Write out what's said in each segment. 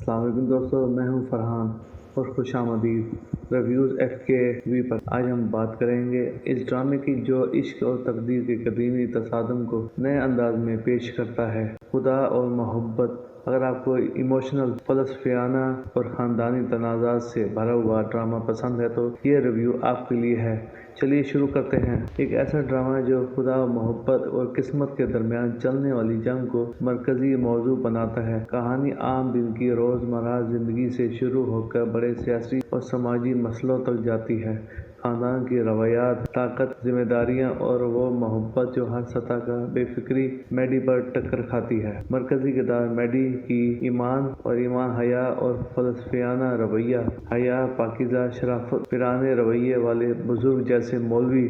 अस्सलाम वालेकुम दोस्तों, मैं हूं फरहान और खुश आमदीद रिव्यूज़ FKV पर। आज हम बात करेंगे इस ड्रामे की जो इश्क और तकदीर के कदीमी तसादम को नए अंदाज में पेश करता है। खुदा और मोहब्बत। अगर आपको इमोशनल, फलसफियाना और ख़ानदानी तनाज़ात से भरा हुआ ड्रामा पसंद है तो ये रिव्यू आपके लिए है। चलिए शुरू करते हैं। एक ऐसा ड्रामा जो खुदा, मोहब्बत और किस्मत के दरमियान चलने वाली जंग को मरकजी मौजू बनाता है। कहानी आम दिन की रोज़मर्रा ज़िंदगी से शुरू होकर बड़े सियासी और समाजी मसलों तक जाती है। खानदान की रवायात, ताकत, जिम्मेदारियां और वो मोहब्बत जो हर सतह का बेफिक्री मैडी पर टक्कर खाती है। मरकजी किरदार मैडी की ईमान, हया और फलसफियाना रवैया। हया, पाकीज़ा, शराफत, पिराने रवैये वाले बुजुर्ग जैसे मौलवी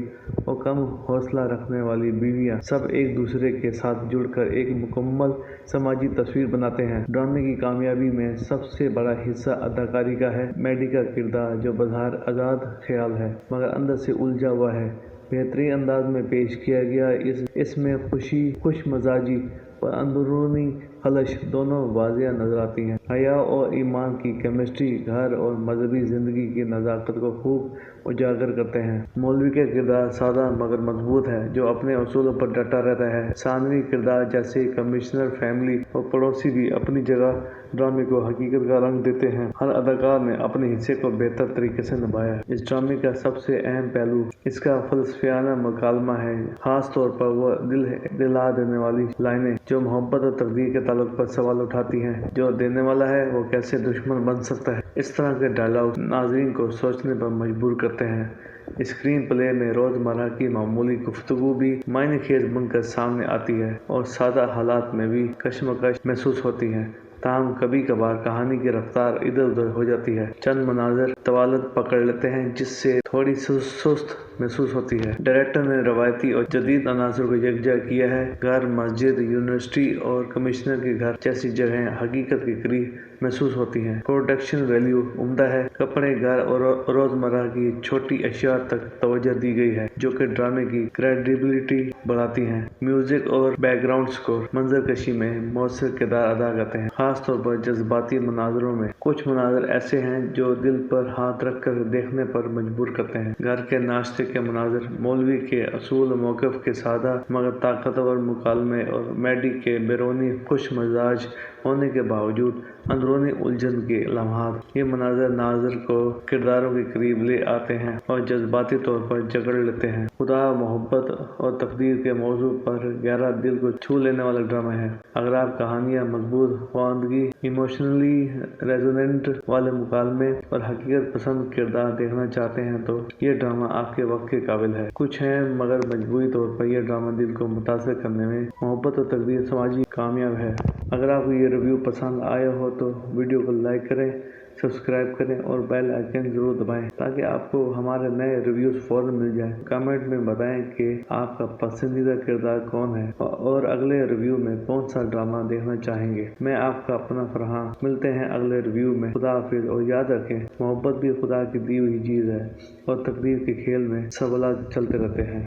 और कम हौसला रखने वाली बीवियां, सब एक दूसरे के साथ जुड़कर एक मुकम्मल समाजी तस्वीर बनाते हैं। ड्रामे की कामयाबी में सबसे बड़ा हिस्सा अदाकारी का है। मैडी का किरदार जो बाहर आज़ाद ख्याल है मगर अंदर से उलझा हुआ है, बेहतरीन अंदाज में पेश किया गया। इसमें खुशी, खुश मजाजी और अंदरूनी खलश दोनों वाज़िया नजर आती हैं। हया और ईमान की केमिस्ट्री घर और मजहबी ज़िंदगी की नज़ाकत को खूब उजागर करते हैं। मौलवी का किरदार सादा मगर मजबूत है जो अपने असूलों पर डटा रहता है। सानवी किरदार जैसे कमिश्नर, फैमिली और पड़ोसी भी अपनी जगह ड्रामे को हकीकत का रंग देते हैं। हर अदाकार ने अपने हिस्से को बेहतर तरीके से निभाया। इस ड्रामे का सबसे अहम पहलू इसका फलसफियाना मुकालमा है, खास तौर पर वो दिल दिला देने वाली लाइनें जो मोहब्बत और तकदीर के ताल्लुक पर सवाल उठाती हैं। जो देने वाला है वो कैसे दुश्मन बन सकता है। इस तरह के डायलॉग नाज़रीन को सोचने पर मजबूर करते हैं। स्क्रीन प्ले में रोज़मर्रा की मामूली गुफ्तगू भी मायने खेज बनकर सामने आती है और सादा हालात में भी कशमकश महसूस होती है। ताहम कभी कभार कहानी की रफ्तार इधर उधर हो जाती है। चंद मनाज़र तवालत पकड़ लेते हैं जिससे थोड़ी सुस्त महसूस होती है। डायरेक्टर ने रवायती और जदीद अनासर को यकजा किया है। घर, मस्जिद, यूनिवर्सिटी और कमिश्नर के घर जैसी जगहें हकीकत के करीब महसूस होती हैं। प्रोडक्शन वैल्यू उम्दा है। कपड़े, घर और रोज़मर्रा की छोटी अशिया तक तवज्जो दी गई है जो कि ड्रामे की क्रेडिबिलिटी बढ़ाती हैं। म्यूजिक और बैकग्राउंड स्कोर मंजरकशी में मौसर किरदार अदा करते हैं, खास तौर पर जज्बाती मनाजरों में। कुछ मनाजर ऐसे हैं जो दिल पर हाथ रख कर देखने पर मजबूर करते हैं। घर के नाश्ते के मनाजर, मौलवी के असूल मौक़िफ़ के सादा मगर ताकतवर मुकालमे और मैडी के बैरूनी खुश मिजाज होने के बावजूद अंदरूनी उलझन के लम्हात, ये मनाजर नाज़र को किरदारों के करीब ले आते हैं और जज्बाती तौर पर जकड़ लेते हैं। खुदा, मोहब्बत और तकदीर के मौजू पर गहरा दिल को छू लेने वाला ड्रामा है। अगर आप कहानियाँ, मजबूत ख्वांदगी, इमोशनली रेजोनेंट वाले मुकालमे और हकीकत पसंद किरदार देखना चाहते हैं तो ये ड्रामा आपके वक्त के काबिल है। कुछ हैं मगर मजबूरी तौर पर यह ड्रामा दिल को मुतासर करने में मोहब्बत और तकदीर समाजी कामयाब है। अगर आपको ये रिव्यू पसंद आया हो तो वीडियो को लाइक करें, सब्सक्राइब करें और बेल आइकन जरूर दबाएं ताकि आपको हमारे नए रिव्यूज़ फौरन मिल जाएं। कमेंट में बताएं कि आपका पसंदीदा किरदार कौन है और अगले रिव्यू में कौन सा ड्रामा देखना चाहेंगे। मैं आपका अपना फरहान। मिलते हैं अगले रिव्यू में। खुदा हाफिज़। और याद रखें, मोहब्बत भी खुदा की दी हुई चीज़ है और तकदीर के खेल में सवालात चलते रहते हैं।